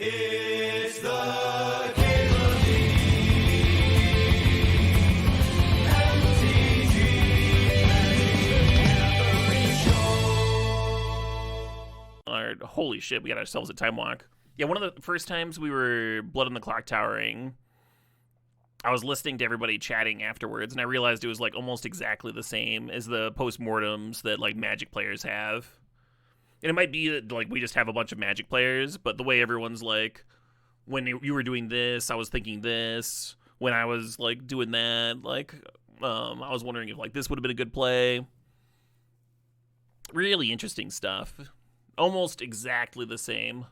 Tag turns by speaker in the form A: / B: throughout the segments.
A: It's the Cable
B: Holy shit, we got ourselves a time walk. Yeah, one of the first times we were Blood on the Clock Towering, I was listening to everybody chatting afterwards, and I realized it was like almost exactly the same as the postmortems that like Magic players have. And it might be that like we just have a bunch of Magic players, but the way everyone's like, when you were doing this, I was thinking this. When I was like doing that, like I was wondering if like this would have been a good play. Really interesting stuff. Almost exactly the same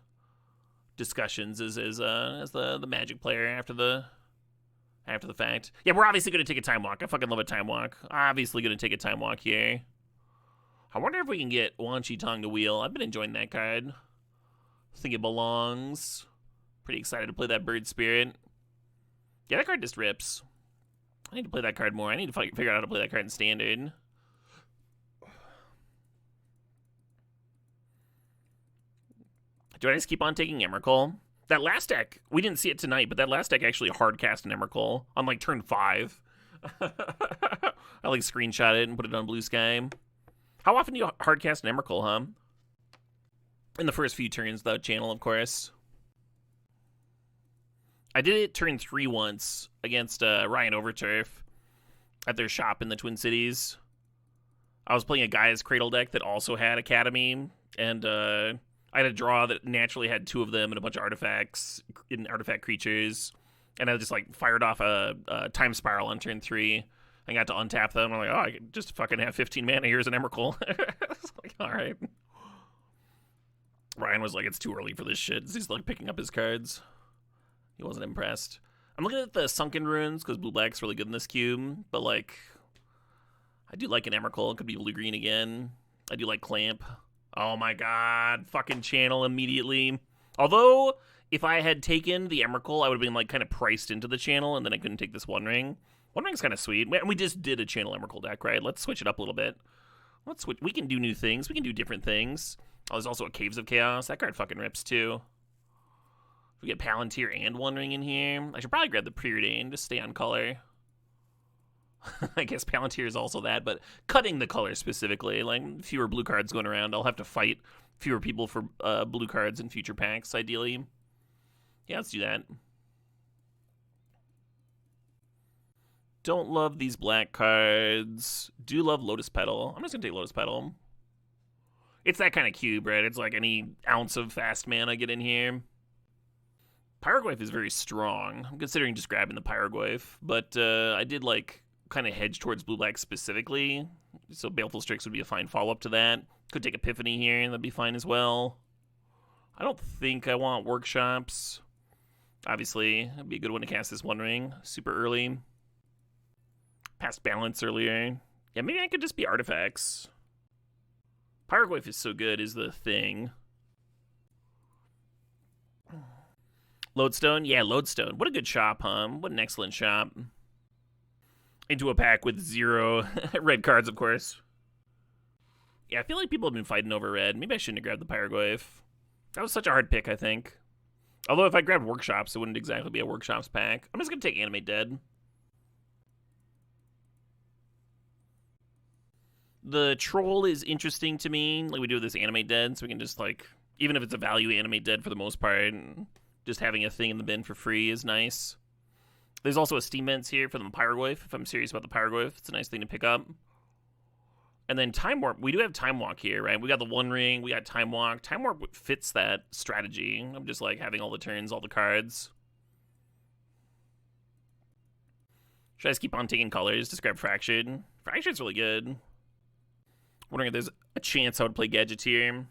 B: discussions as the Magic player after the fact. Yeah, we're obviously going to take a time walk. I fucking love a time walk. Obviously going to take a time walk here. I wonder if we can get Wan Chi Tong to wheel. I've been enjoying that card. I think it belongs. Pretty excited to play that Bird Spirit. Yeah, that card just rips. I need to play that card more. I need to figure out how to play that card in Standard. Do I just keep on taking Emrakul? That last deck, we didn't see it tonight, but that last deck actually hard cast an Emrakul on like turn 5. I like screenshot it and put it on Blue Sky. How often do you hard cast an Emrakul, huh? In the first few turns, though, channel, of course. I did it turn 3 once against Ryan Overturf at their shop in the Twin Cities. I was playing a Gaia's Cradle deck that also had Academy, and I had a draw that naturally had 2 of them and a bunch of artifacts and artifact creatures, and I just like fired off a Time Spiral on turn 3. I got to untap them. I'm like, oh, I could just fucking have 15 mana. Here's an Emrakul. It's like, all right. Ryan was like, it's too early for this shit. He's like picking up his cards. He wasn't impressed. I'm looking at the Sunken Runes because blue-black's really good in this cube, but like, I do like an Emrakul. It could be blue-green again. I do like Clamp. Oh my god, fucking channel immediately. Although, if I had taken the Emrakul, I would have been like kind of priced into the channel, and then I couldn't take this One Ring. One Ring's kind of sweet. We just did a channel Emrakul deck, right? Let's switch it up a little bit. Let's switch. We can do new things. We can do different things. Oh, there's also a Caves of Chaos. That card fucking rips too. If we get Palantir and One Ring in here, I should probably grab the Preordain, just stay on color. I guess Palantir is also that, but cutting the color specifically, like fewer blue cards going around, I'll have to fight fewer people for blue cards in future packs, ideally. Yeah, let's do that. Don't love these black cards. Do love Lotus Petal. I'm just going to take Lotus Petal. It's that kind of cube, right? It's like any ounce of fast mana get in here. Pyroglyph is very strong. I'm considering just grabbing the Pyroglyph, but I did like kind of hedge towards blue-black specifically, so Baleful Strix would be a fine follow-up to that. Could take Epiphany here, and that'd be fine as well. I don't think I want Workshops. Obviously, it'd be a good one to cast this One Ring super early. Past Balance earlier. Yeah, maybe I could just be Artifacts. Pyroglyph is so good is the thing. Lodestone? Yeah, Lodestone. What a good shop, huh? What an excellent shop. Into a pack with 0 red cards, of course. Yeah, I feel like people have been fighting over red. Maybe I shouldn't have grabbed the Pyroglyph. That was such a hard pick, I think. Although if I grabbed Workshops, it wouldn't exactly be a Workshops pack. I'm just going to take Animate Dead. The Troll is interesting to me. Like we do with this Animate Dead, so we can just like, even if it's a value Animate Dead for the most part, just having a thing in the bin for free is nice. There's also a Steam Vents here for the Pyroglyph, if I'm serious about the Pyroglyph. It's a nice thing to pick up. And then Time Warp. We do have Time Walk here, right? We got the One Ring. We got Time Walk. Time Warp fits that strategy. I'm just like having all the turns, all the cards. Should I just keep on taking colors? Just grab Fractured. Fractured's really good. Wondering if there's a chance I would play Gadgeteer.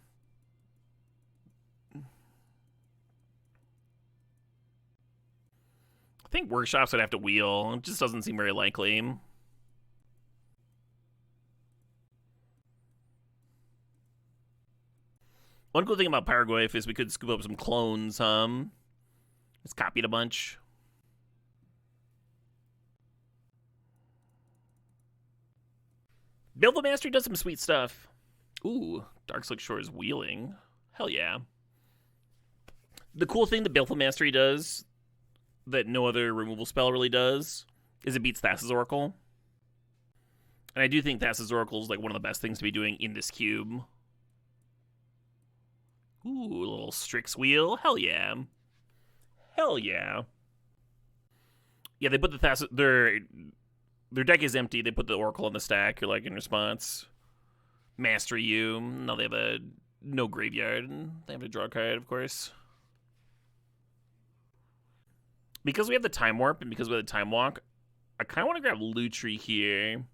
B: I think Workshops would have to wheel. It just doesn't seem very likely. One cool thing about Pyroglyph is we could scoop up some clones. Just copied a bunch. Build the Mastery does some sweet stuff. Ooh, Darkslick Shores wheeling. Hell yeah. The cool thing that Baleful Mastery does that no other removal spell really does is it beats Thassa's Oracle. And I do think Thassa's Oracle is like one of the best things to be doing in this cube. Ooh, a little Strix Wheel. Hell yeah. Hell yeah. Yeah, they put the Thassa... Their deck is empty. They put the Oracle on the stack. You're like, in response, Mastery you. Now they have no graveyard. They have to draw a card, of course. Because we have the Time Warp and because we have the Time Walk, I kind of want to grab Lutri here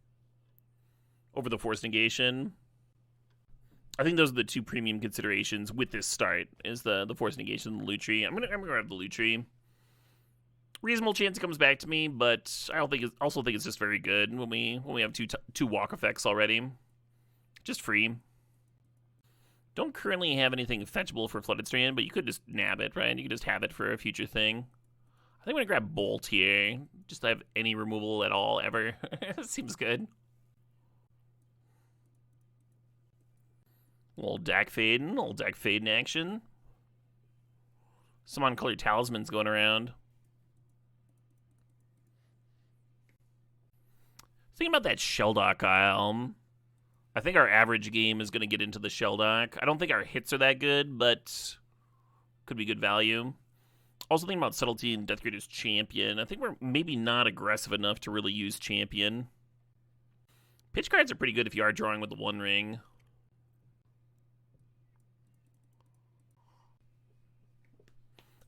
B: over the Force Negation. I think those are the two premium considerations with this start, is the Force Negation and the Lutri. I'm gonna grab the Lutri. Reasonable chance it comes back to me, but I also think it's just very good when we have two walk effects already. Just free. Don't currently have anything fetchable for Flooded Strand, but you could just nab it, right? You could just have it for a future thing. I think I'm gonna grab Bolt here, just to have any removal at all ever. Seems good. Old deck fade in action. Some uncolored talismans going around. Thinking about that Shelldock Isle. I think our average game is going to get into the Shelldock. I don't think our hits are that good, but could be good value. Also thinking about Subtlety and Deathgridder's Champion. I think we're maybe not aggressive enough to really use Champion. Pitch cards are pretty good if you are drawing with the One Ring.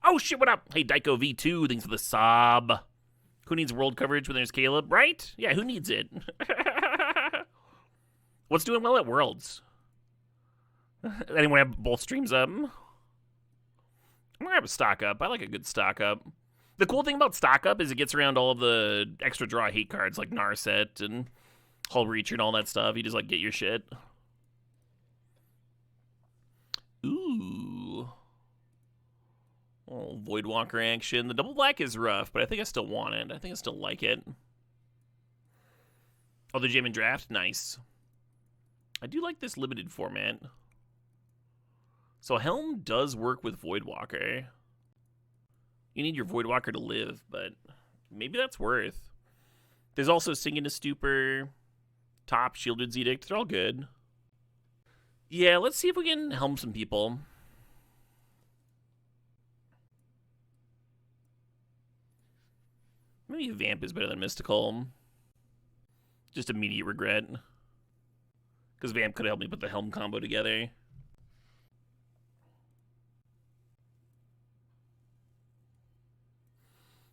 B: Oh shit, what up? Hey, Daiko V2, thanks for the sob. Who needs world coverage when there's Caleb, right? Yeah, who needs it? What's doing well at Worlds? Anyone have both streams up? I'm gonna have a stock up. I like a good stock up. The cool thing about stock up is it gets around all of the extra draw hate cards like Narset and Hull Reacher and all that stuff. You just like get your shit. Ooh. Oh, Voidwalker action. The double black is rough, but I think I still want it. I think I still like it. Oh, the Jam and Draft? Nice. I do like this limited format. So Helm does work with Voidwalker. You need your Voidwalker to live, but maybe that's worth. There's also Sing into Stupor, Top, Shielded's Edict. They're all good. Yeah, let's see if we can helm some people. Maybe Vamp is better than Mystical. Just immediate regret. Because Vamp could have helped me put the Helm combo together.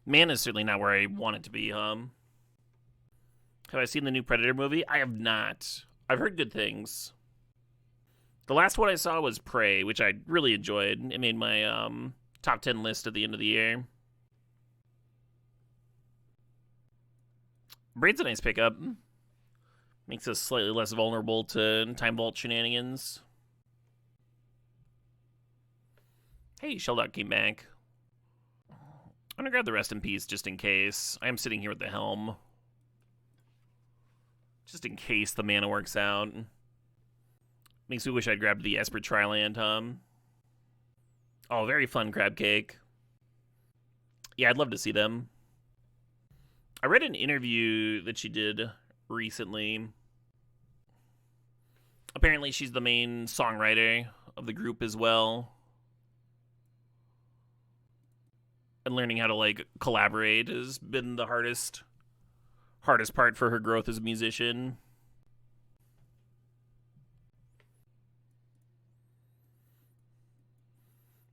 B: Mana is certainly not where I want it to be, Have I seen the new Predator movie? I have not. I've heard good things. The last one I saw was Prey, which I really enjoyed. It made my top 10 list at the end of the year. Braid's a nice pickup. Makes us slightly less vulnerable to Time Vault shenanigans. Hey, Shelldock came back. I'm gonna grab the Rest in Peace just in case. I am sitting here with the Helm. Just in case the mana works out. Makes me wish I'd grabbed the Esper Triland, Oh, very fun crab cake. Yeah, I'd love to see them. I read an interview that she did recently. Apparently she's the main songwriter of the group as well. And learning how to, like, collaborate has been the hardest part for her growth as a musician.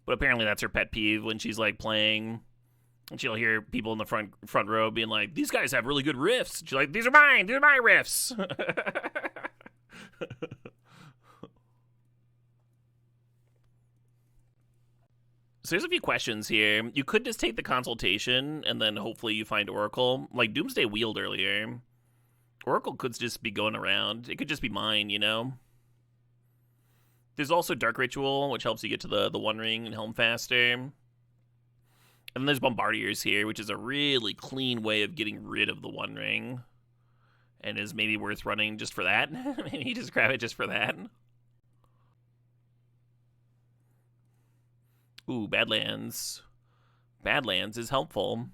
B: But apparently that's her pet peeve when she's, like, playing. And she'll hear people in the front row being like, these guys have really good riffs. She's like, these are my riffs. So there's a few questions here. You could just take the consultation, and then hopefully you find Oracle. Like Doomsday wheeled earlier. Oracle could just be going around. It could just be mine, you know? There's also Dark Ritual, which helps you get to the One Ring and Helm faster. And then there's Bombardiers here, which is a really clean way of getting rid of the One Ring. And is maybe worth running just for that. Maybe just grab it just for that. Ooh, Badlands. Badlands is helpful.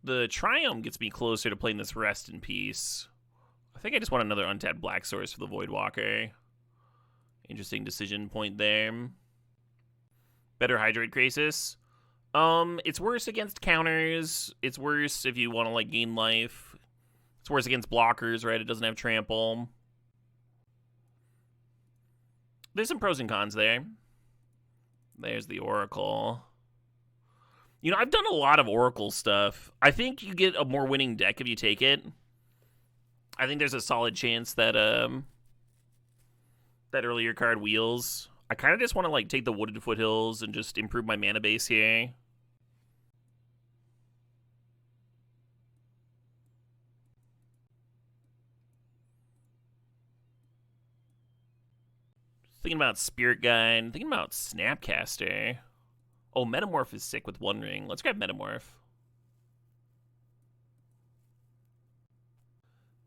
B: The Triumph gets me closer to playing this Rest in Peace. I think I just want another untapped black source for the Voidwalker. Interesting decision point there. Better Hydrate Crisis. It's worse against counters. It's worse if you want to, like, gain life. It's worse against blockers, right? It doesn't have trample. There's some pros and cons there. There's the Oracle. You know, I've done a lot of Oracle stuff. I think you get a more winning deck if you take it. I think there's a solid chance that that earlier card wheels. I kind of just want to, like, take the Wooded Foothills and just improve my mana base here. Thinking about Spirit Guide. Thinking about Snapcaster. Oh, Metamorph is sick with One Ring. Let's grab Metamorph.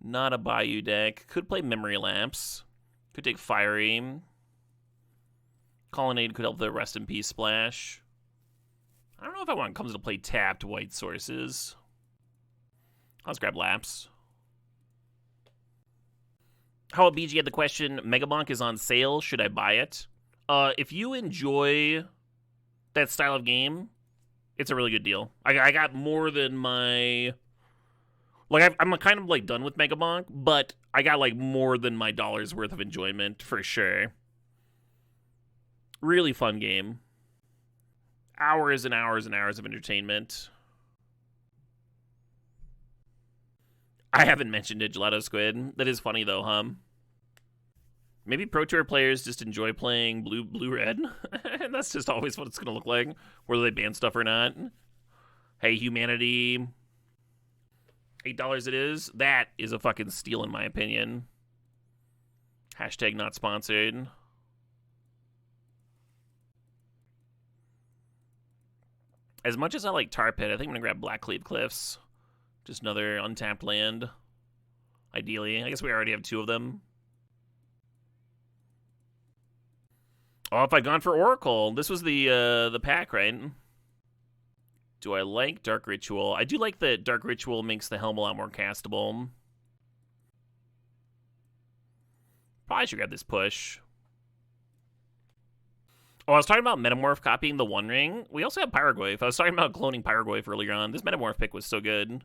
B: Not a Bayou deck. Could play Memory Lapse. Could take Fiery. Colonnade could help the Rest in Peace splash. I don't know if I want comes to play tapped white sources. Let's grab Lapse. How about BG had the question, Megabonk is on sale, should I buy it? If you enjoy that style of game, it's a really good deal. I got more than my... Like, I'm kind of, like, done with Megabonk, but I got, like, more than my dollar's worth of enjoyment, for sure. Really fun game. Hours and hours and hours of entertainment. I haven't mentioned it, Gelato Squid. That is funny, though, huh? Maybe Pro Tour players just enjoy playing blue-red. And that's just always what it's going to look like, whether they ban stuff or not. Hey, Humanity. $8 it is. That is a fucking steal, in my opinion. Hashtag not sponsored. As much as I like Tar Pit, I think I'm going to grab Blackcleave Cliffs. Just another untapped land. Ideally. I guess we already have two of them. Oh, if I'd gone for Oracle. This was the pack, right? Do I like Dark Ritual? I do like that Dark Ritual makes the helm a lot more castable. Probably should grab this push. Oh, I was talking about Metamorph copying the One Ring. We also have Pyrogoyf. I was talking about cloning Pyrogoyf earlier on. This Metamorph pick was so good.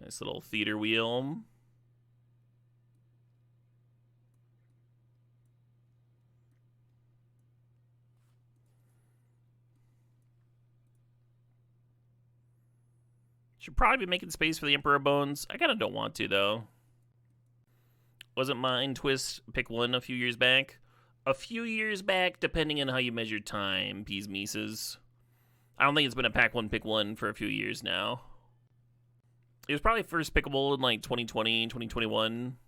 B: Nice little theater wheel. Should probably be making space for the Emperor Bones. I kind of don't want to, though. Wasn't Mind Twist pick one a few years back? A few years back, depending on how you measure time, Peas Mises. I don't think it's been a pack one pick one for a few years now. It was probably first pickable in like 2020, 2021.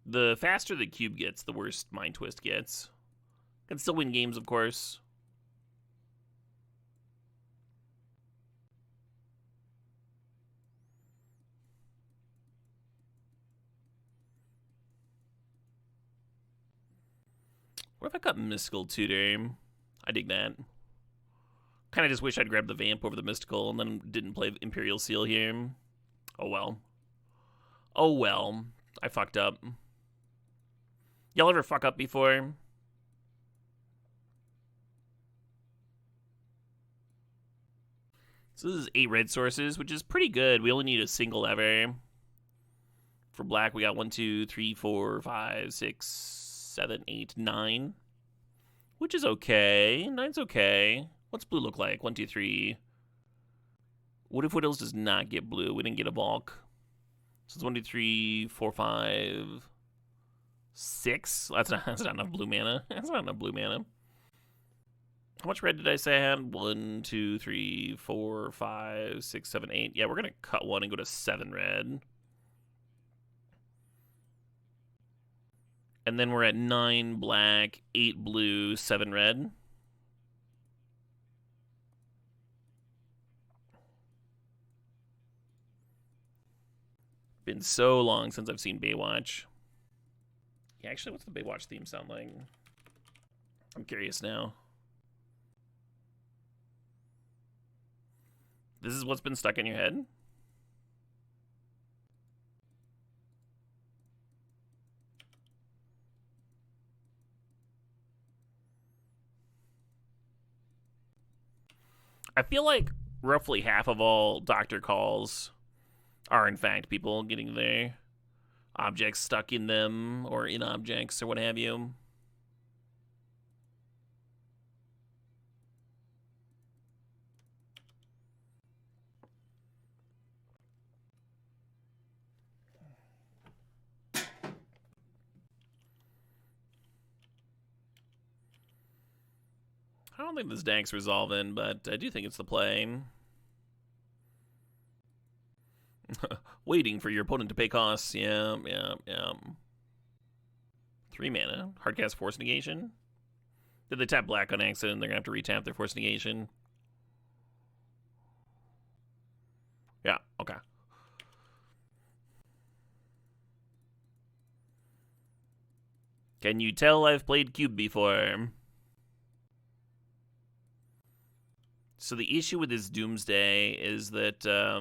B: The faster the cube gets, the worse Mind Twist gets. Can still win games, of course. What if I got Mystical Tutor? I dig that. Kind of just wish I'd grabbed the Vamp over the Mystical and then didn't play Imperial Seal here. Oh well. Oh well. I fucked up. Y'all ever fuck up before? So this is 8 red sources, which is pretty good. We only need a single ever. For black, we got 1, 2, 3, 4, 5, 6, 7, 8, 9. Which is okay. 9's okay. What's blue look like? 1, 2, 3. Wooded Foothills does not get blue. We didn't get a bulk. So it's 1, 2, 3, 4, 5, 6. That's not enough blue mana. That's not enough blue mana. How much red did I say I had? 1, 2, 3, 4, 5, 6, 7, 8. Yeah, we're going to cut one and go to 7 red. And then we're at 9 black, 8 blue, 7 red. Been so long since I've seen Baywatch. Yeah, actually, what's the Baywatch theme sound like? I'm curious now. This is what's been stuck in your head? I feel like roughly half of all doctor calls are in fact people getting their objects stuck in them or in objects or what have you. I don't think this deck's resolving, but I do think it's the play. Waiting for your opponent to pay costs. Yeah. 3 mana. Hardcast Force Negation. Did they tap black on accident? They're going to have to retap their Force Negation. Yeah, okay. Can you tell I've played Cube before? So the issue with this Doomsday is that I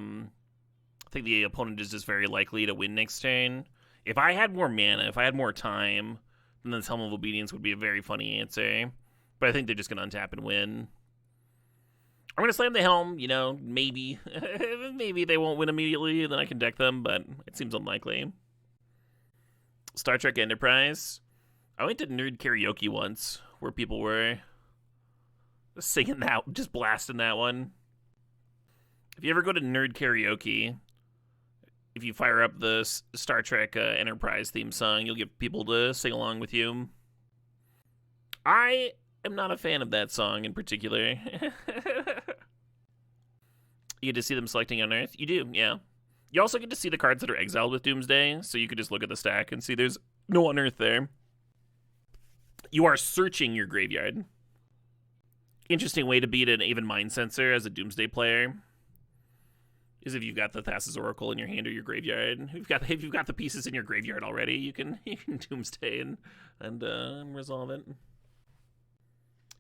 B: think the opponent is just very likely to win next turn. If I had more mana, if I had more time, then this Helm of Obedience would be a very funny answer. But I think they're just going to untap and win. I'm going to slam the Helm, you know, maybe. Maybe they won't win immediately, and then I can deck them, but it seems unlikely. Star Trek Enterprise. I went to Nerd Karaoke once, where people were singing that, just blasting that one. If you ever go to Nerd Karaoke, if you fire up the Star Trek Enterprise theme song, you'll get people to sing along with you. I am not a fan of that song in particular. You get to see them selecting Unearth? You do, yeah. You also get to see the cards that are exiled with Doomsday, so you could just look at the stack and see there's no Unearth there. You are searching your graveyard. Interesting way to beat an Even Mind Sensor as a Doomsday player is if you've got the Thassa's Oracle in your hand or your graveyard. If you've got the pieces in your graveyard already, you can Doomsday and resolve it.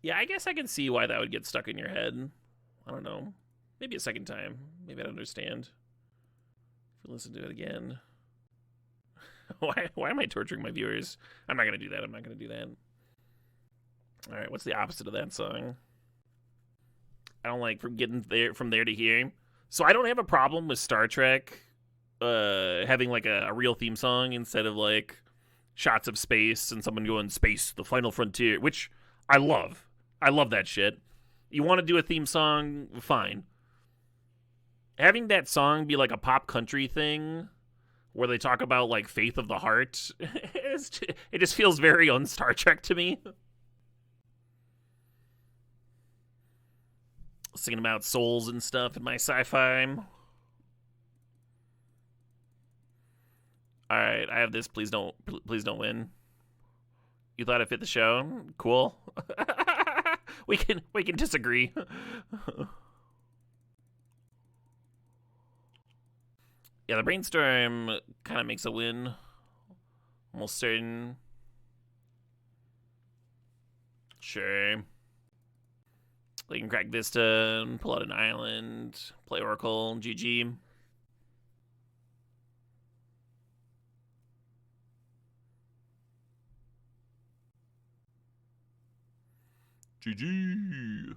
B: Yeah, I guess I can see why that would get stuck in your head. I don't know. Maybe a second time. Maybe I'd understand. If you listen to it again. Why am I torturing my viewers? I'm not going to do that. I'm not going to do that. All right, what's the opposite of that song? I don't like from there to here. So I don't have a problem with Star Trek having like a real theme song instead of like shots of space and someone going space, the final frontier, which I love. I love that shit. You want to do a theme song, fine. Having that song be like a pop country thing where they talk about like faith of the heart, it just feels very un-Star Trek to me. Singing about souls and stuff in my sci-fi. Alright, I have this. Please don't win. You thought it fit the show? Cool. we can disagree. Yeah, the brainstorm kind of makes a win. Almost certain. Sure. They can crack Vista, pull out an island, play Oracle, GG. GG.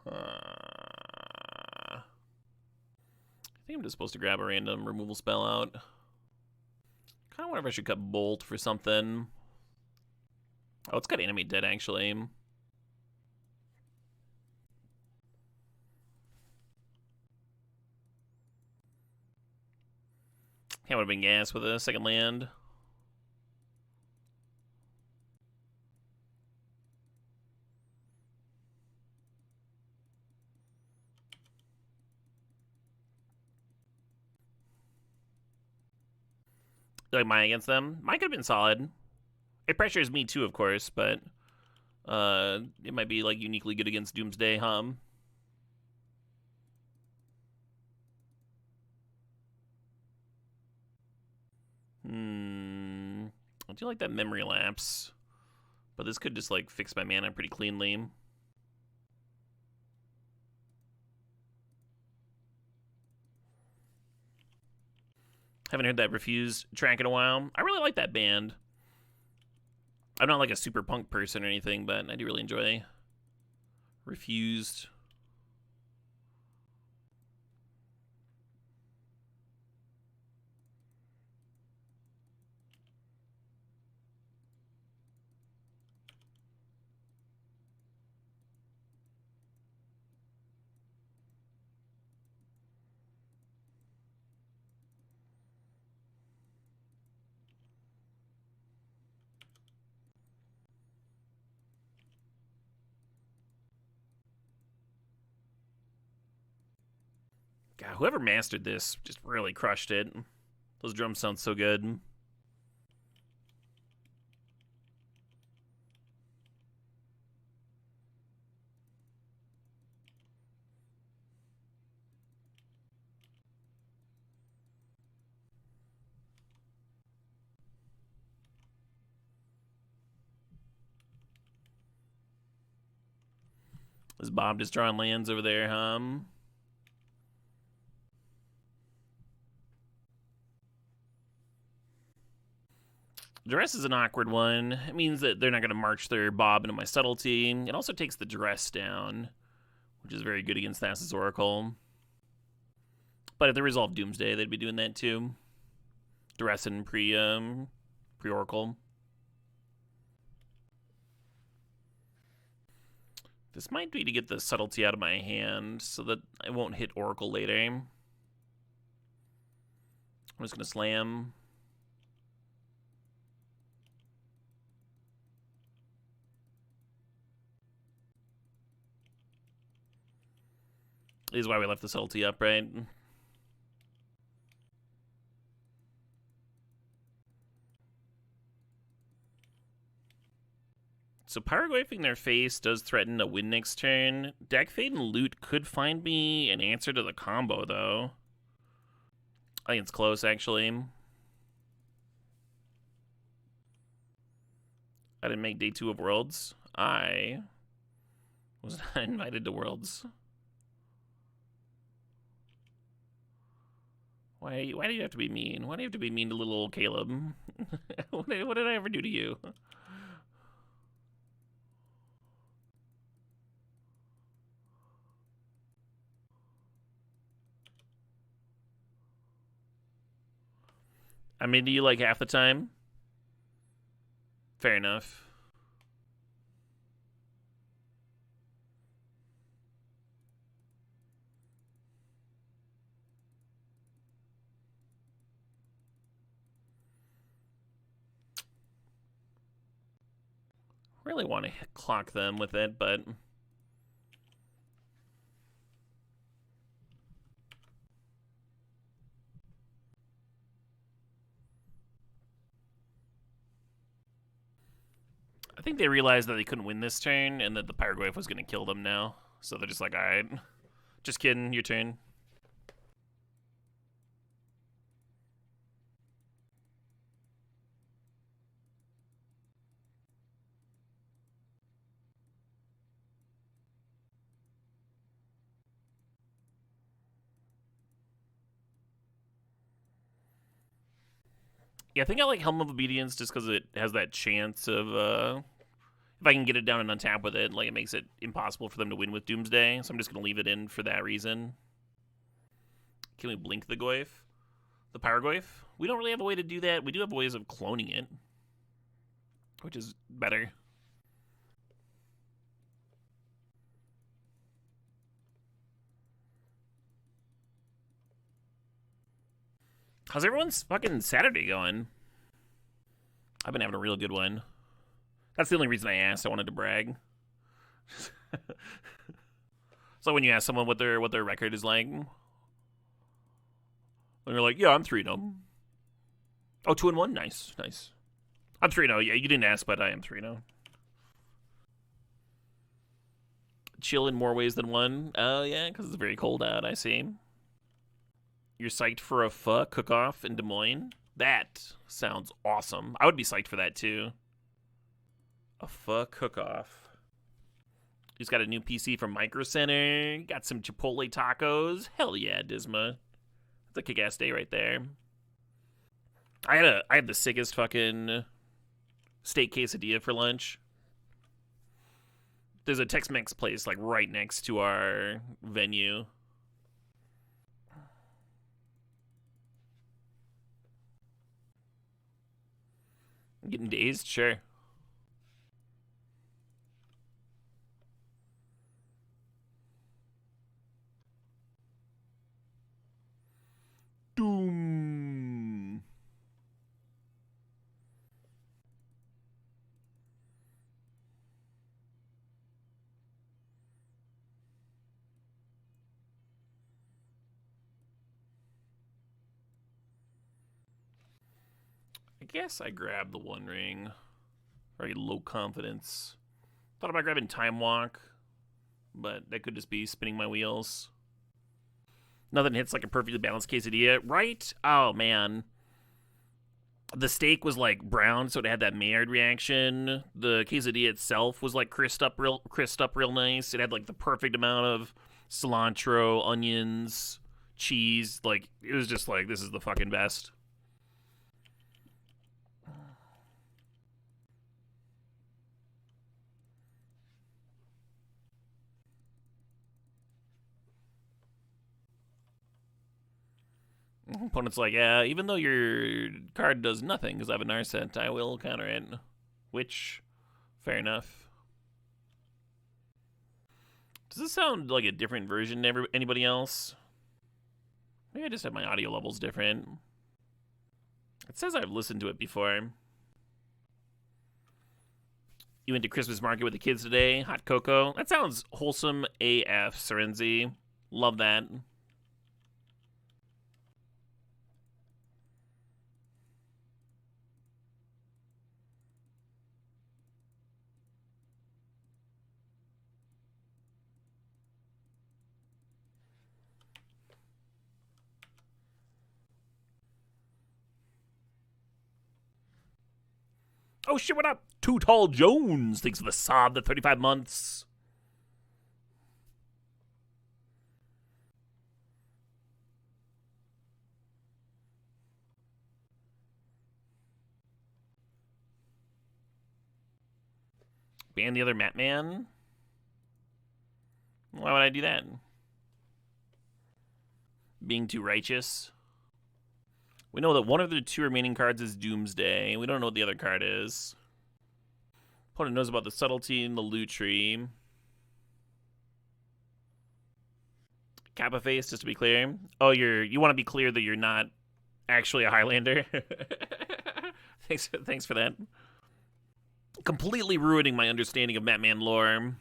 B: I think I'm just supposed to grab a random removal spell out. Kind of wonder if I should cut Bolt for something. Oh, it's got Animate Dead, actually. That would have been gas with a second land. like mine against them. Mine could have been solid. It pressures me too, of course, but it might be like uniquely good against Doomsday, I do like that memory lapse, but this could just like fix my mana pretty cleanly. Haven't heard that Refused track in a while. I really like that band. I'm not like a super punk person or anything, but I do really enjoy Refused. God, whoever mastered this just really crushed it. Those drums sound so good. Is Bob just drawing lands over there, Duress is an awkward one. It means that they're not going to march their Bob into my subtlety. It also takes the Duress down, which is very good against Thassa's Oracle. But if they resolve Doomsday, they'd be doing that too. Duress and pre-Oracle. This might be to get the subtlety out of my hand so that I won't hit Oracle later. I'm just going to slam. This is why we left the subtlety up, right? So Pyroglyphing their face does threaten a win next turn. Deck Fade and Loot could find me an answer to the combo, though. I think it's close, actually. I didn't make day 2 of Worlds. I was not invited to Worlds. Why do you have to be mean? Why do you have to be mean to little old Caleb? What did I ever do to you? I mean, do you like half the time? Fair enough. Really want to clock them with it, but I think they realized that they couldn't win this turn and that the Pyroglyph was going to kill them now. So they're just like, all right, just kidding, your turn. Yeah, I think I like Helm of Obedience just because it has that chance of, if I can get it down and untap with it, like it makes it impossible for them to win with Doomsday. So I'm just going to leave it in for that reason. Can we blink the Goyf? The Pyroglyph? We don't really have a way to do that. We do have ways of cloning it, which is better. How's everyone's fucking Saturday going? I've been having a real good one. That's the only reason I asked. I wanted to brag. So when you ask someone what their record is like, and you're like, yeah, I'm 3-0. Oh, 2-1? Nice, nice. I'm 3-0. Yeah, you didn't ask, but I am 3-0. Chill in more ways than one. Oh, yeah, because it's very cold out, I see. You're psyched for a pho cook-off in Des Moines? That sounds awesome. I would be psyched for that, too. A pho cook-off. He's got a new PC from Micro Center. Got some Chipotle tacos. Hell yeah, Disma. That's a kick-ass day right there. I had the sickest fucking steak quesadilla for lunch. There's a Tex-Mex place like right next to our venue. Getting dazed? Sure. Doom. I guess I grabbed the One Ring. Very low confidence. Thought about grabbing Time Walk, but that could just be spinning my wheels. Nothing hits like a perfectly balanced quesadilla, right? Oh, man. The steak was like brown, so it had that Maillard reaction. The quesadilla itself was like crisped up real nice. It had like the perfect amount of cilantro, onions, cheese. Like, it was just like, this is the fucking best. Opponent's like, yeah, even though your card does nothing because I have a Narset, I will counter it. Which, fair enough. Does this sound like a different version to anybody else? Maybe I just have my audio levels different. It says I've listened to it before. You went to Christmas market with the kids today? Hot cocoa? That sounds wholesome AF, Serenzi. Love that. Oh shit, what up? Too Tall Jones. Thanks for the sob, the 35 months. Ban the other Mat Man? Why would I do that? Being too righteous? We know that one of the two remaining cards is Doomsday. We don't know what the other card is. Opponent knows about the subtlety in the loot tree. Kappa face, just to be clear. Oh, you want to be clear that you're not actually a Highlander? Thanks for that. Completely ruining my understanding of Matman lore.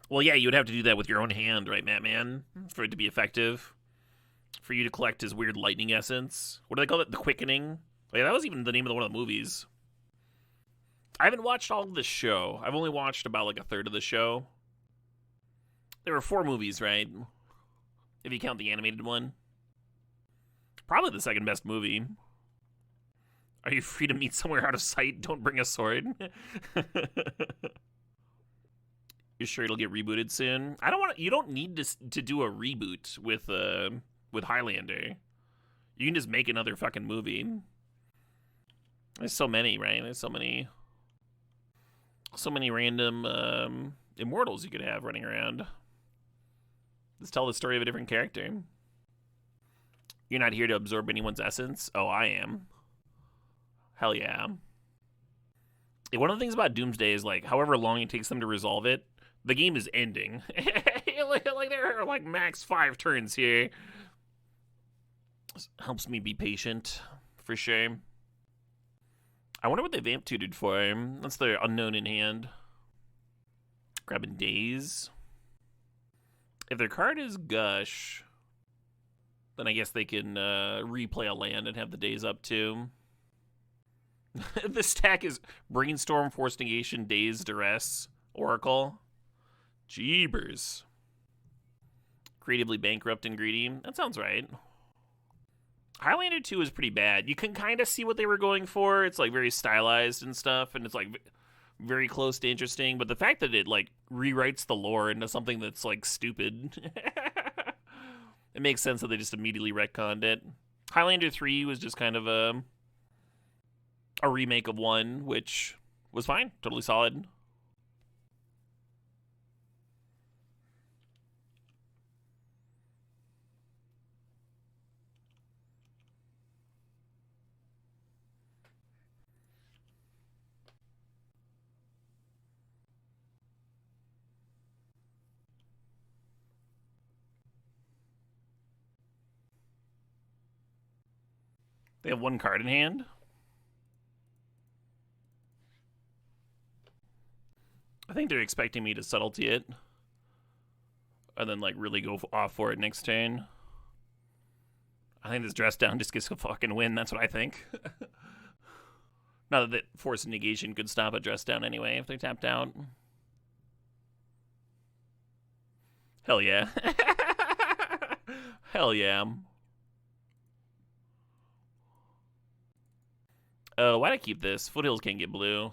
B: Well, yeah, you would have to do that with your own hand, right, Matman? For it to be effective. For you to collect his weird lightning essence. What do they call it? The Quickening? Oh, yeah, that was even the name of one of the movies. I haven't watched all of the show. I've only watched about like a third of the show. There were 4 movies, right? If you count the animated one. Probably the second best movie. Are you free to meet somewhere out of sight? Don't bring a sword. You're sure it'll get rebooted soon? I don't want. You don't need to do a reboot with Highlander. You can just make another fucking movie. There's so many, right? There's so many random immortals you could have running around. Let's tell the story of a different character. You're not here to absorb anyone's essence? Oh, I am. Hell yeah. One of the things about Doomsday is, like, however long it takes them to resolve it, the game is ending. Like, there are, like, max 5 turns here. This helps me be patient, for sure. I wonder what they've amp tutored for. That's their unknown in hand. Grabbing Daze. If their card is Gush, Then I guess they can replay a land and have the days up too. This stack is Brainstorm, Force Negation, Daze, Duress, Oracle. Jeebers. Creatively Bankrupt and Greedy. That sounds right. Highlander 2 is pretty bad. You can kind of see what they were going for. It's like very stylized and stuff, and it's like very close to interesting, but the fact that it like rewrites the lore into something that's like stupid, it makes sense that they just immediately retconned it. Highlander 3 was just kind of a remake of 1, which was fine, totally solid. They have 1 card in hand. I think they're expecting me to subtlety it. And then, like, really go off for it next turn. I think this dress down just gets a fucking win. That's what I think. Not that Force Negation could stop a dress down anyway if they tapped out. Hell yeah. Hell yeah. Why'd I keep this? Foothills can't get blue.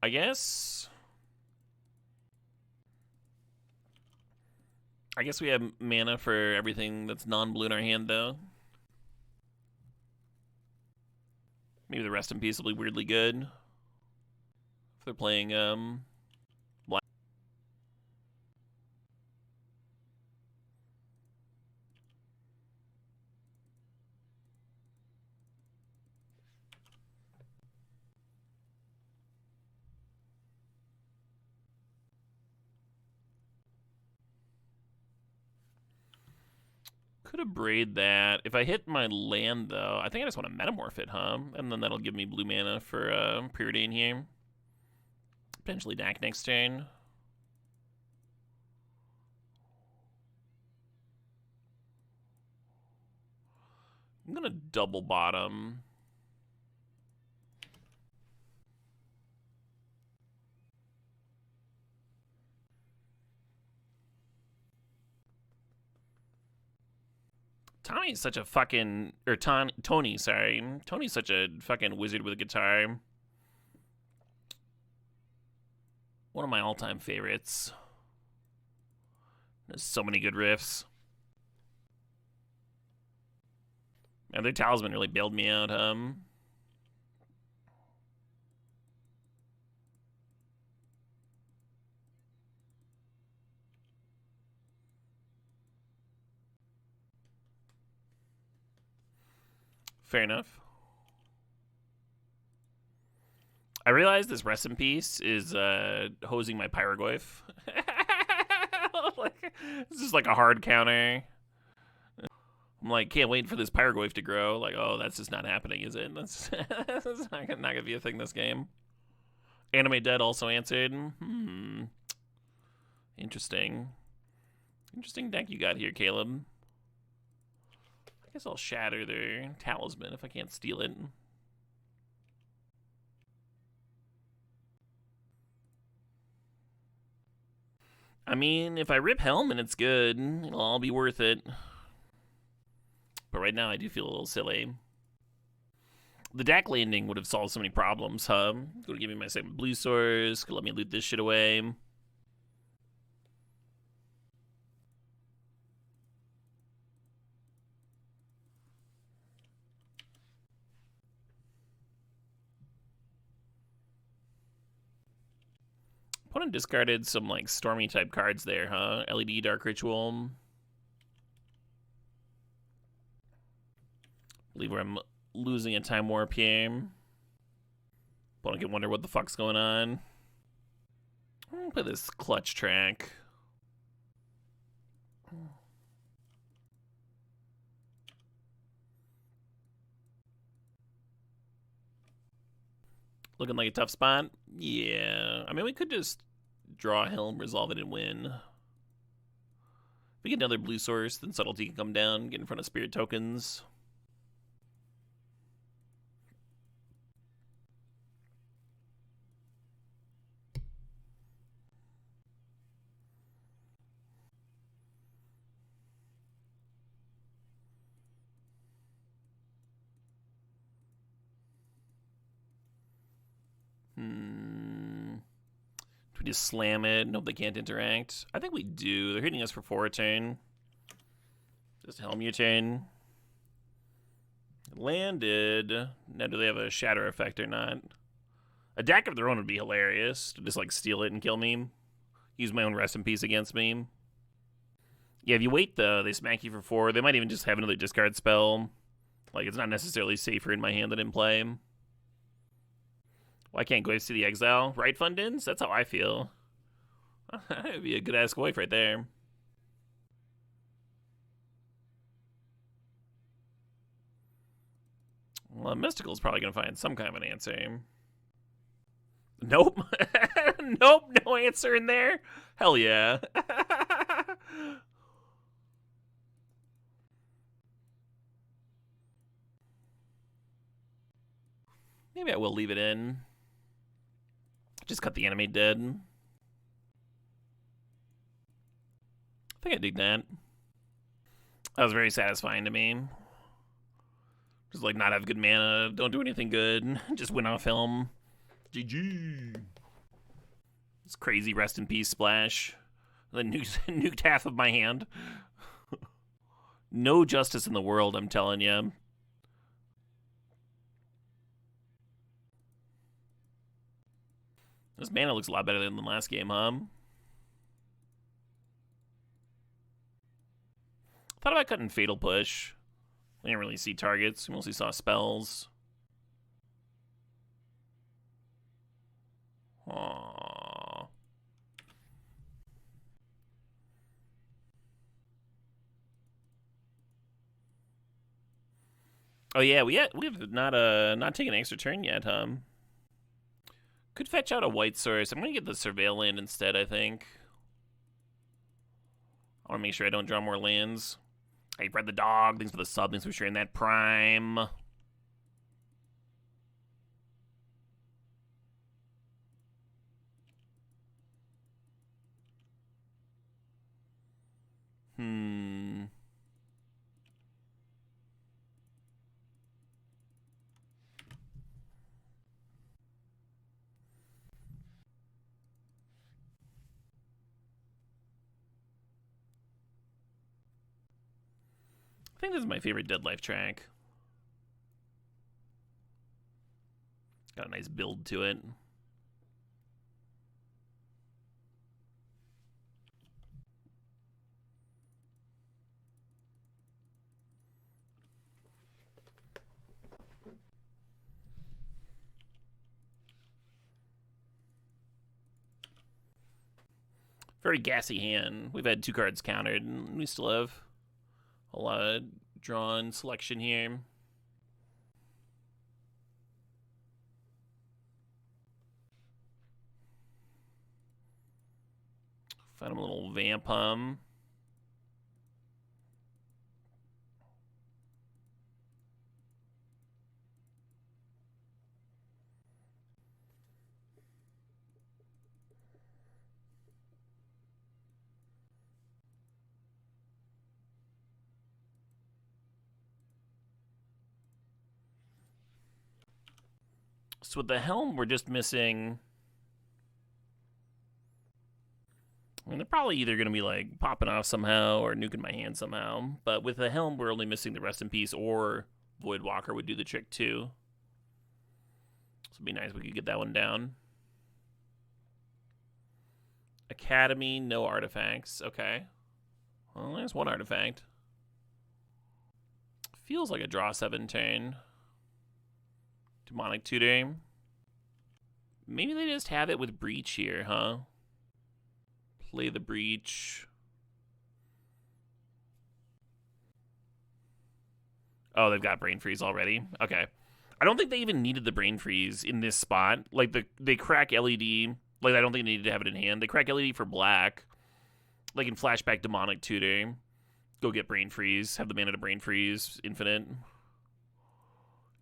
B: I guess we have mana for everything that's non-blue in our hand, though. Maybe the Rest in Peace will be weirdly good. If they're playing, black. Could have braid that. If I hit my land, though, I think I just want to metamorph it, huh? And then that'll give me blue mana for Preordain here. Potentially Dak next turn. I'm going to double bottom. Tony's such a fucking, or Tony, sorry. Tony's such a fucking wizard with a guitar. One of my all-time favorites. There's so many good riffs. And their Talisman really bailed me out, Fair enough. I realize this Rest in Peace is hosing my Pyrogoyf. Like, this is like a hard counter. I'm like, can't wait for this Pyrogoyf to grow. Like, oh, that's just not happening, is it? That's not gonna be a thing this game. Anime Dead also answered. Interesting. Interesting deck you got here, Caleb. I guess I'll shatter their Talisman if I can't steal it. I mean, if I rip Helm and it's good, it'll all be worth it. But right now I do feel a little silly. The Dak landing would have solved so many problems, huh? Could have given me my second blue source, could let me loot this shit away. Opponent discarded some, like, Stormy type cards there, huh? LED Dark Ritual. I believe where I'm losing a Time Warp here. Opponent can wonder what the fuck's going on. I'm gonna play this Clutch track. Looking like a tough spot? Yeah. I mean, we could just draw Helm, resolve it, and win. If we get another blue source, then Subtlety can come down, get in front of Spirit tokens. Do we just slam it and hope they can't interact? I think we do. They're hitting us for 4 a turn. Just Helm your turn. Landed. Now, do they have a shatter effect or not? A deck of their own would be hilarious. To just, like, steal it and kill me. Use my own Rest in Peace against me. Yeah, if you wait, though, they smack you for 4. They might even just have another discard spell. Like, it's not necessarily safer in my hand than in play. Why can't Graves to the Exile? Right, Fundins? That's how I feel. That'd be a good-ass wife right there. Well, Mystical's probably going to find some kind of an answer. Nope. Nope, no answer in there. Hell yeah. Maybe I will leave it in. Just cut the enemy dead. I think I dig that. That was very satisfying to me. Just like not have good mana, don't do anything good, just win off Helm. GG. This crazy Rest in Peace splash. Then nuked half of my hand. No justice in the world, I'm telling you. This mana looks a lot better than the last game, huh? Thought about cutting Fatal Push. We didn't really see targets. We mostly saw spells. Aww. Oh yeah, we have not taken an extra turn yet, huh? Could fetch out a white source. I'm gonna get the Surveil land instead, I think. I wanna make sure I don't draw more lands. Hey, Brad the Dog, thanks for the sub, thanks for sharing that Prime. I think this is my favorite Dead Life track. Got a nice build to it. Very gassy hand. We've had 2 cards countered, and we still have a lot of drawn selection here. Found him a little Vamp Hum. So with the Helm, we're just missing... I mean, they're probably either going to be, like, popping off somehow or nuking my hand somehow. But with the Helm, we're only missing the Rest in Peace, or Voidwalker would do the trick, too. So it'd be nice if we could get that one down. Academy, no artifacts. Okay. Well, there's one artifact. Feels like a draw 7 turn. Demonic Tutor. Maybe they just have it with Breach here, huh? Play the Breach. Oh, they've got Brain Freeze already. Okay. I don't think they even needed the Brain Freeze in this spot. Like, they crack LED. Like, I don't think they needed to have it in hand. They crack LED for black. Like in Flashback Demonic Tutor, go get Brain Freeze, have the mana to Brain Freeze, infinite.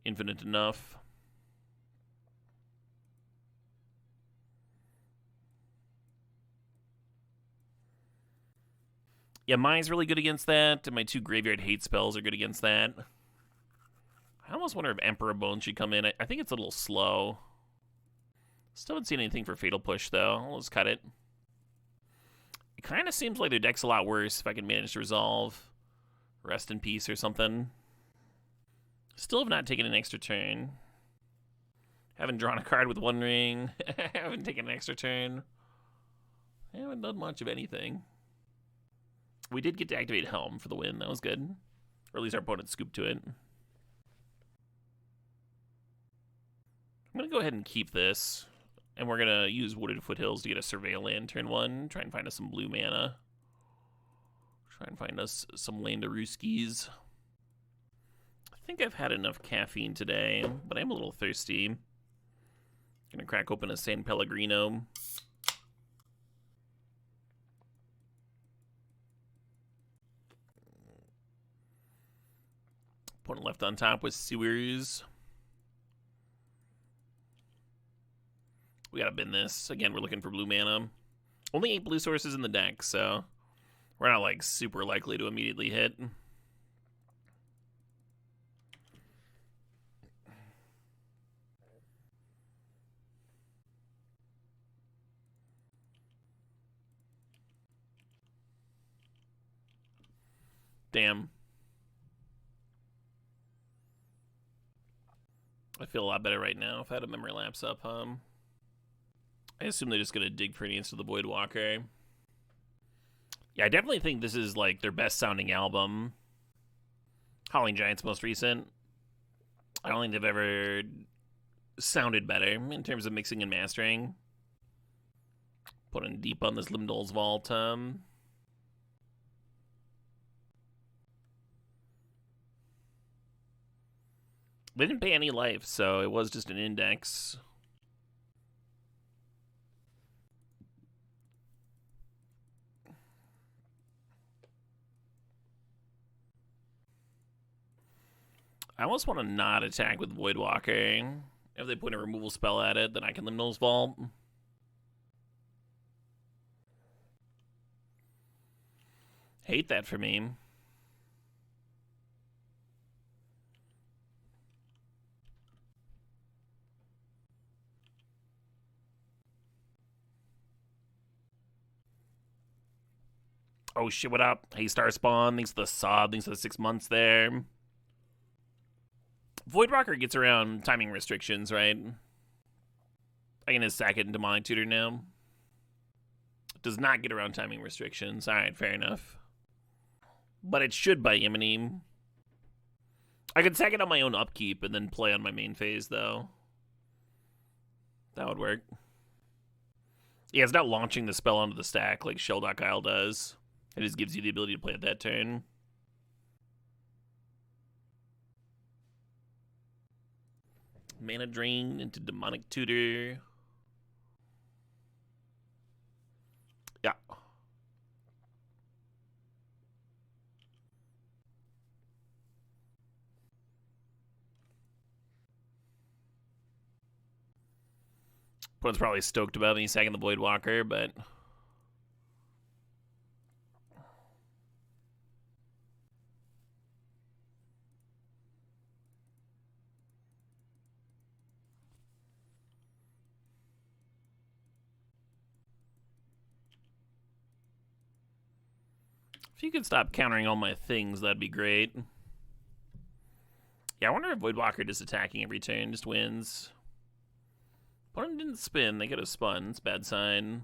B: Infinite enough. Yeah, mine's really good against that, and my 2 Graveyard Hate spells are good against that. I almost wonder if Emperor Bone should come in. I think it's a little slow. Still haven't seen anything for Fatal Push, though. Let's cut it. It kind of seems like their deck's a lot worse if I can manage to resolve Rest in Peace or something. Still have not taken an extra turn. Haven't drawn a card with 1 ring. Haven't taken an extra turn. I haven't done much of anything. We did get to activate Helm for the win. That was good. Or at least our opponent scooped to it. I'm going to go ahead and keep this. And we're going to use Wooded Foothills to get a Surveil land turn 1. Try and find us some blue mana. Try and find us some Landaruskis. I think I've had enough caffeine today, but I'm a little thirsty. Gonna crack open a San Pellegrino. Opponent left on top with Sewers. We gotta bin this. Again, we're looking for blue mana. Only 8 blue sources in the deck, so we're not like super likely to immediately hit. Damn. I feel a lot better right now if I had a memory lapse up, I assume they're just going to dig pretty into the Voidwalker. Yeah, I definitely think this is, like, their best sounding album. Howling Giant's most recent. I don't think they've ever sounded better in terms of mixing and mastering. Putting deep on this Limdol's Vault. They didn't pay any life, so it was just an index. I almost want to not attack with Voidwalker. If they put a removal spell at it, then I can Limdol's Vault. Hate that for me. Oh shit, what up? Hey, Starspawn, thanks for the sub, thanks for the 6 months there. Voidwalker gets around timing restrictions, right? I can just sack it in Demonic Tutor now. Does not get around timing restrictions. Alright, fair enough. But it should buy Yemeni. I could sack it on my own upkeep and then play on my main phase, though. That would work. Yeah, it's not launching the spell onto the stack like Shelldock Isle does. It just gives you the ability to play at that turn. Mana drain into Demonic Tutor. Yeah. Opponent's probably stoked about me sacking the Voidwalker, but if you could stop countering all my things, that'd be great. Yeah, I wonder if Voidwalker just attacking every turn just wins. Opponent didn't spin. They could have spun. It's a bad sign.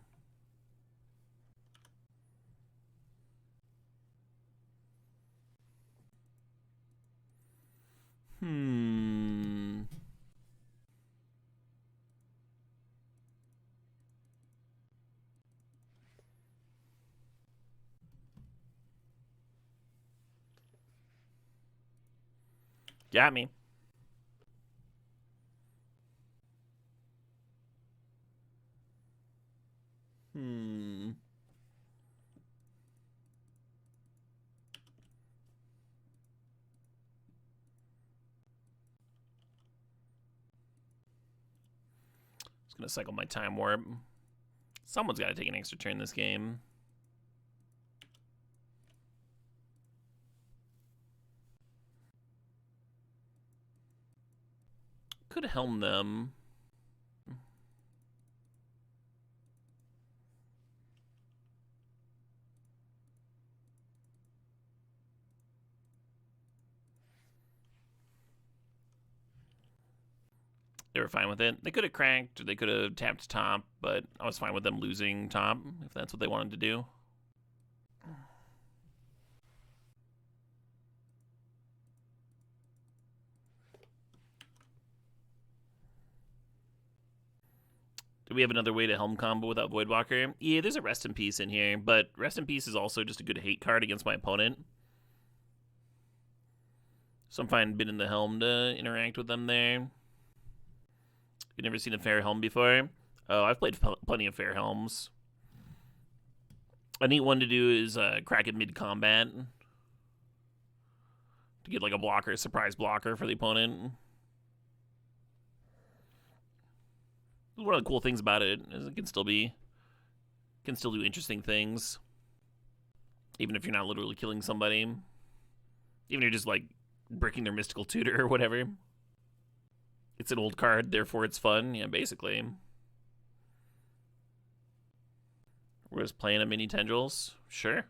B: Got me. gonna cycle my Time Warp. Someone's got to take an extra turn this game. Could helm them. They were fine with it. They could have cracked, or they could have tapped top, but I was fine with them losing top, if that's what they wanted to do. Do we have another way to helm combo without Voidwalker? Yeah, there's a Rest in Peace in here, but Rest in Peace is also just a good hate card against my opponent. So I'm fine bidding the helm to interact with them there. You've never seen a fair helm before? Oh, I've played plenty of fair helms. A neat one to do is crack it mid-combat to get like a blocker, surprise blocker for the opponent. One of the cool things about it is it can still do interesting things, even if you're not literally killing somebody. Even if you're just like breaking their mystical tutor or whatever. It's an old card, therefore it's fun. Yeah, basically. We're just playing a mini tendrils. Sure.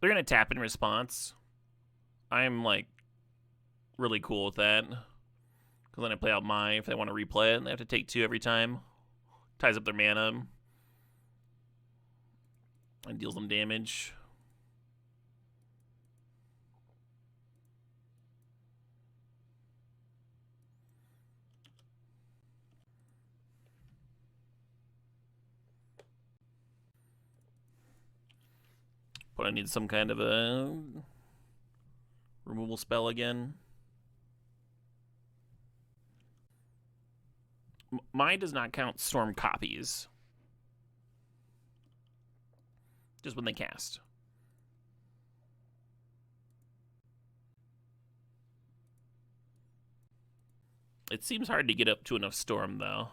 B: They're going to tap in response. I'm, like, really cool with that. Because then I play out if they want to replay it, they have to take 2 every time. Ties up their mana. And deals them damage. But I need some kind of a removal spell again. Mine does not count storm copies. Just when they cast. It seems hard to get up to enough storm, though.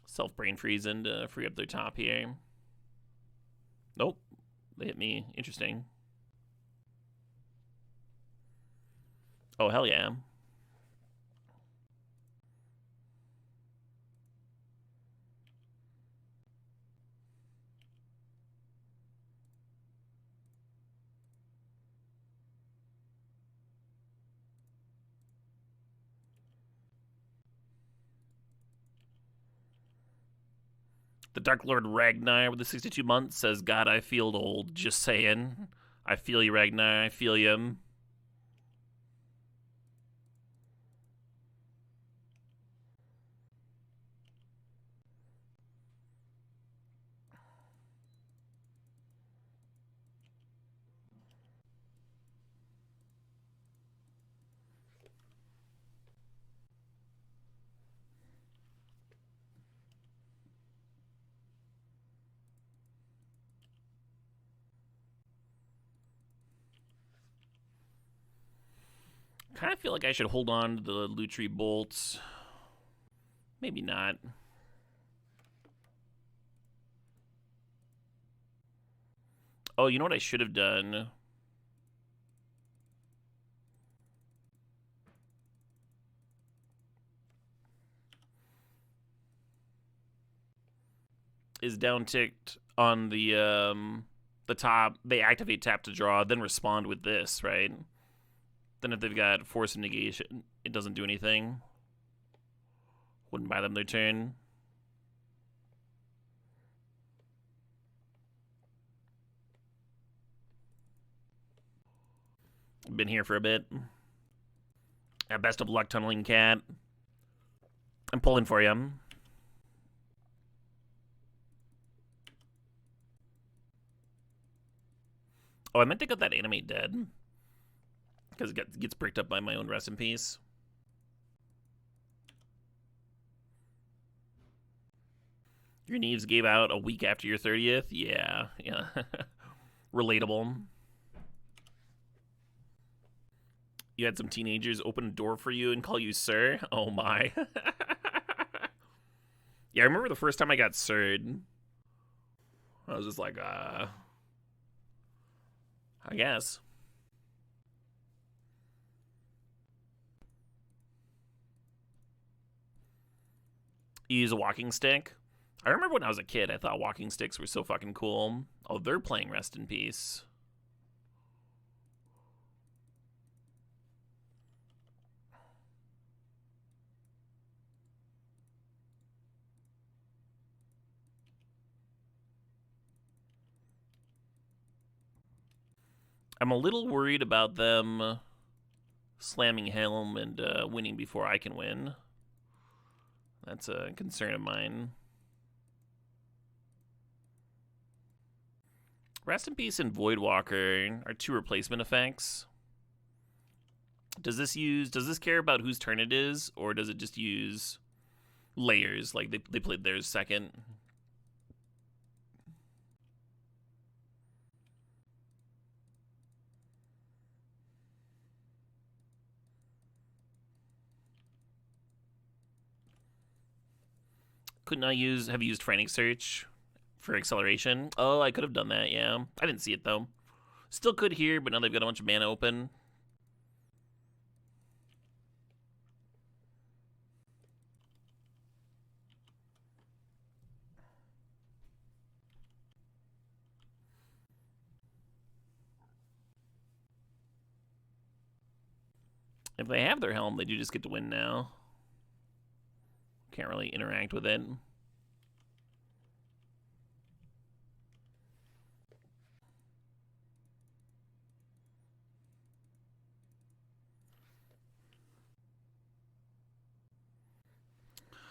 B: Self-brain freezing to free up their top here. Nope. They hit me. Interesting. Oh, hell yeah. The Dark Lord Ragnar with the 62 months says, God, I feel old. Just saying. I feel you, Ragnar. I feel you. Kind of feel like I should hold on to the Lutri bolts. Maybe not. Oh, you know what I should have done? Is down-ticked on the top. They activate tap to draw, then respond with this, right? Then if they've got Force and Negation, it doesn't do anything. Wouldn't buy them their turn. Been here for a bit. Best of luck, Tunneling Cat. I'm pulling for you. Oh, I meant to get that animate dead. Because it gets bricked up by my own rest in peace. Your Neves gave out a week after your 30th? Yeah. Relatable. You had some teenagers open a door for you and call you sir? Oh my. Yeah, I remember the first time I got sir'd. I was just like, I guess. You use a walking stick? I remember when I was a kid, I thought walking sticks were so fucking cool. Oh, they're playing Rest in Peace. I'm a little worried about them slamming Helm and winning before I can win. That's a concern of mine. Rest in Peace and Voidwalker are two replacement effects. Does this care about whose turn it is, or does it just use layers? Like they played theirs second. Couldn't I have used Frantic Search for acceleration? Oh, I could have done that, yeah. I didn't see it though. Still could here, but now they've got a bunch of mana open. If they have their Helm, they do just get to win now. Can't really interact with it.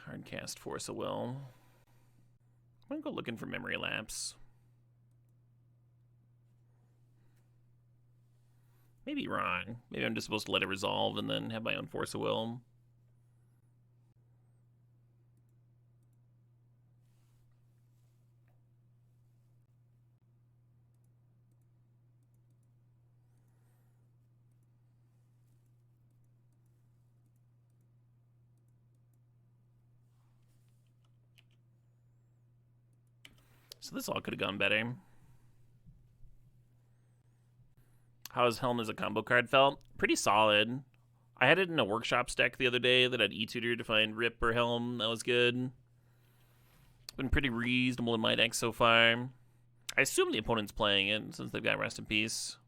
B: Hardcast Force of Will. I'm gonna go looking for Memory Lapse. Maybe wrong. Maybe I'm just supposed to let it resolve and then have my own Force of Will. So this all could have gone better. How's Helm as a combo card felt? Pretty solid. I had it in a workshop stack the other day that had E-Tutor to find Rip or Helm. That was good. Been pretty reasonable in my deck so far. I assume the opponent's playing it since they've got Rest in Peace.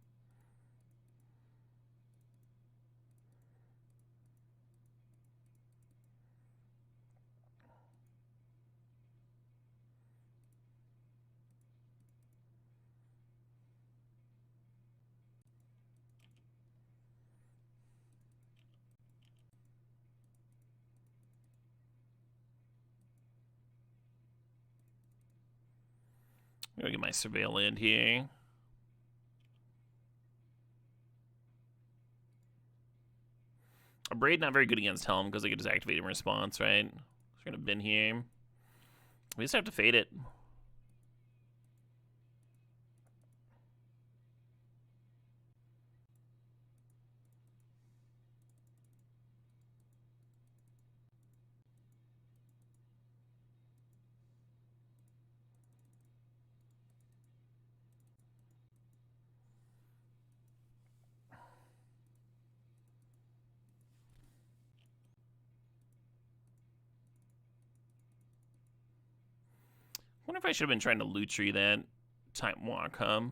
B: I'm gonna get my Surveil Land here. A Braid not very good against Helm because they could just activate in response, right? So we're gonna bin here. We just have to fade it. I wonder if I should have been trying to loot tree that time walk, huh?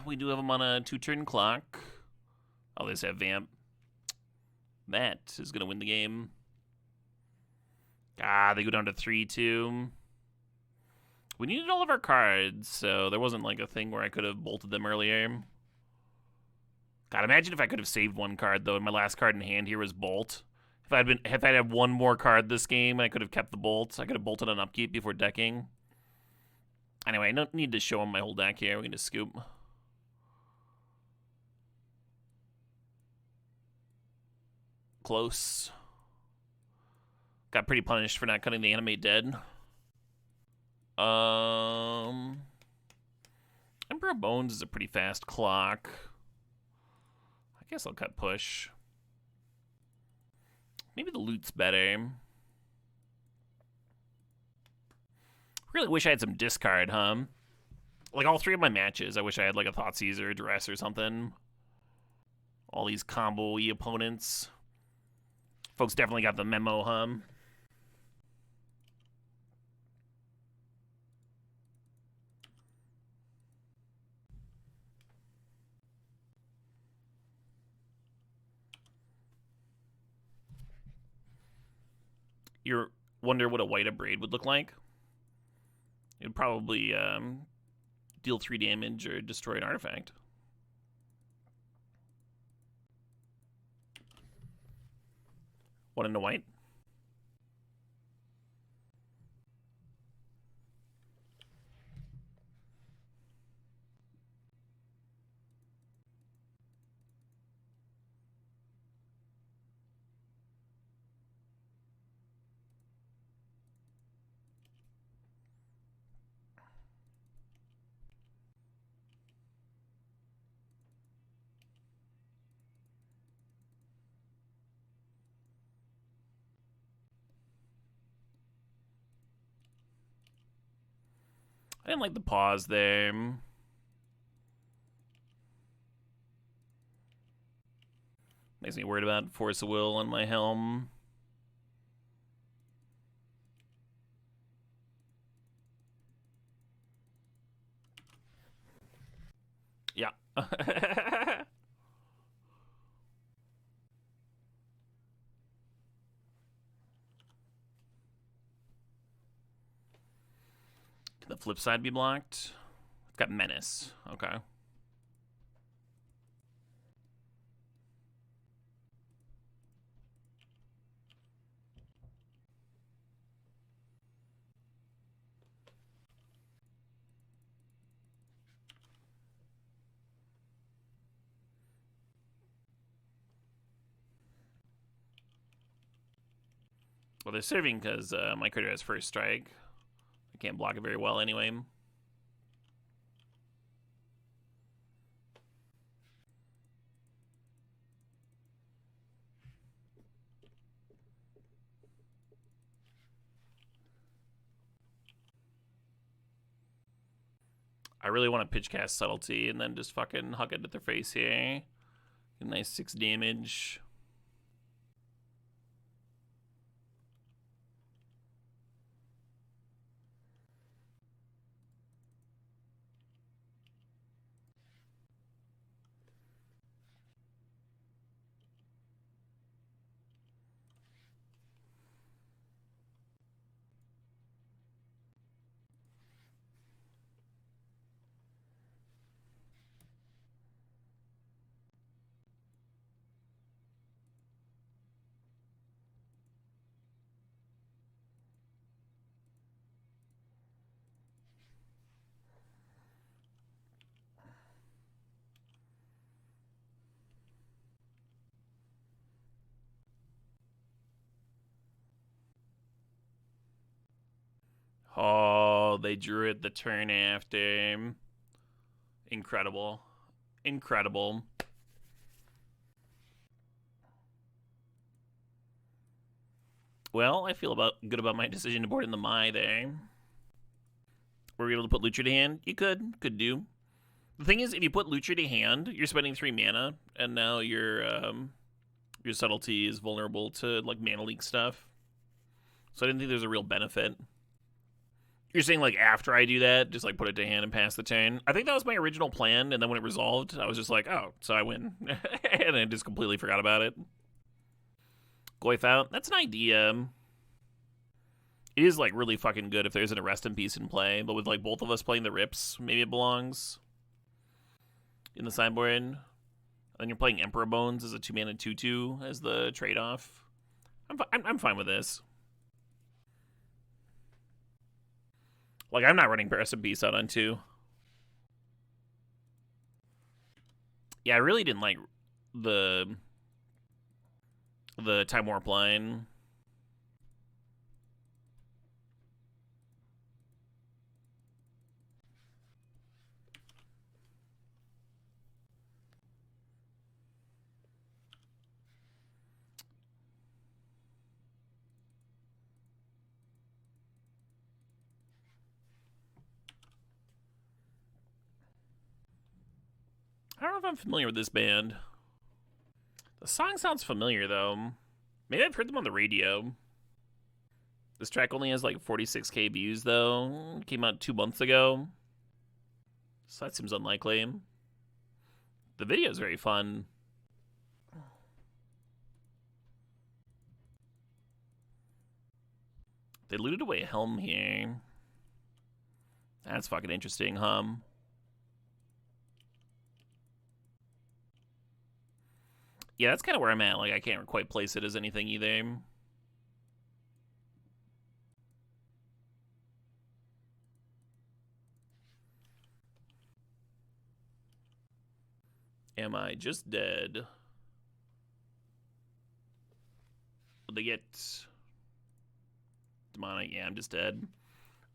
B: We do have them on a 2-turn clock. Oh, they just have Vamp. That is going to win the game. Ah, they go down to 3-2. We needed all of our cards, so there wasn't like a thing where I could have bolted them earlier. God, imagine if I could have saved one card though, and my last card in hand here was bolt. If I'd had one more card this game, I could have kept the bolt. I could have bolted on upkeep before decking. Anyway, I don't need to show him my whole deck here. We can just scoop. Close. Got pretty punished for not cutting the animate dead. Emperor Bones is a pretty fast clock. I guess I'll cut push. Maybe the loot's better. Really wish I had some discard, huh? Like all three of my matches, I wish I had like a Thoughtseize or a Duress or something. All these combo-y opponents. Folks definitely got the memo, huh? You wonder what a white abrade would look like? It would probably deal 3 damage or destroy an artifact. One into white. I didn't like the pause there. Makes me worried about Force of Will on my helm. Yeah. Can the flip side be blocked? It's got Menace. Okay. Well, they're serving because my critter has first strike. I can't block it very well anyway. I really want to pitch cast Subtlety and then just fucking hug it at their face here. A nice 6 damage. Oh, they drew it the turn after. Incredible. Incredible. Well, I feel good about my decision to board in the Mai there. Were we able to put Lucher to hand? You could do. The thing is, if you put Lucher to hand, you're spending 3 mana, and now your Subtlety is vulnerable to like mana leak stuff. So I didn't think there's a real benefit. You're saying like after I do that, just like put it to hand and pass the turn? I think that was my original plan, and then when it resolved, I was just like, oh, so I win. And I just completely forgot about it. Goyf out. That's an idea. It is like really fucking good if there's an Rest in Peace in play, but with like both of us playing the Rips, maybe it belongs in the sideboard. And then you're playing Emperor Bones as a 2-mana 2/2 as the trade-off. I'm fine with this. Like, I'm not running Rest in Peace out on 2. Yeah, I really didn't like the Time Warp line. I don't know if I'm familiar with this band. The song sounds familiar, though. Maybe I've heard them on the radio. This track only has like 46k views, though. It came out 2 months ago. So that seems unlikely. The video is very fun. They looted away Helm here. That's fucking interesting, huh? Yeah, that's kind of where I'm at. Like, I can't quite place it as anything either. Am I just dead? Will they get demonic? Yeah, I'm just dead.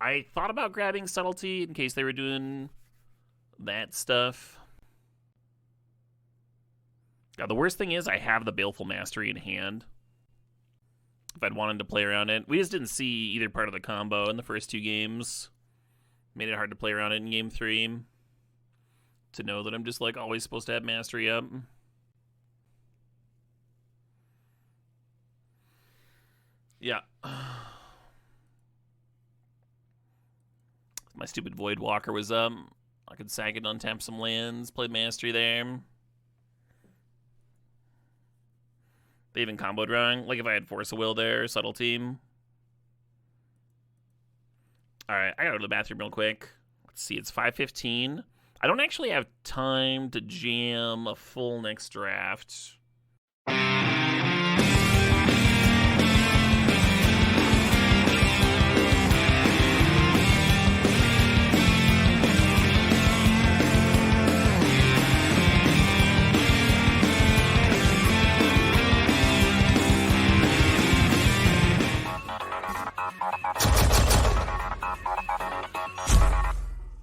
B: I thought about grabbing Subtlety in case they were doing that stuff. God, the worst thing is I have the Baleful Mastery in hand. If I'd wanted to play around it. We just didn't see either part of the combo in the first 2 games. Made it hard to play around it in game 3. To know that I'm just like always supposed to have Mastery up. Yeah. My stupid Void Walker was up. I could sack it, untap some lands, play Mastery there. They even comboed wrong. Like if I had Force of Will there, Subtlety. Alright, I gotta go to the bathroom real quick. Let's see, it's 5:15. I don't actually have time to jam a full next draft.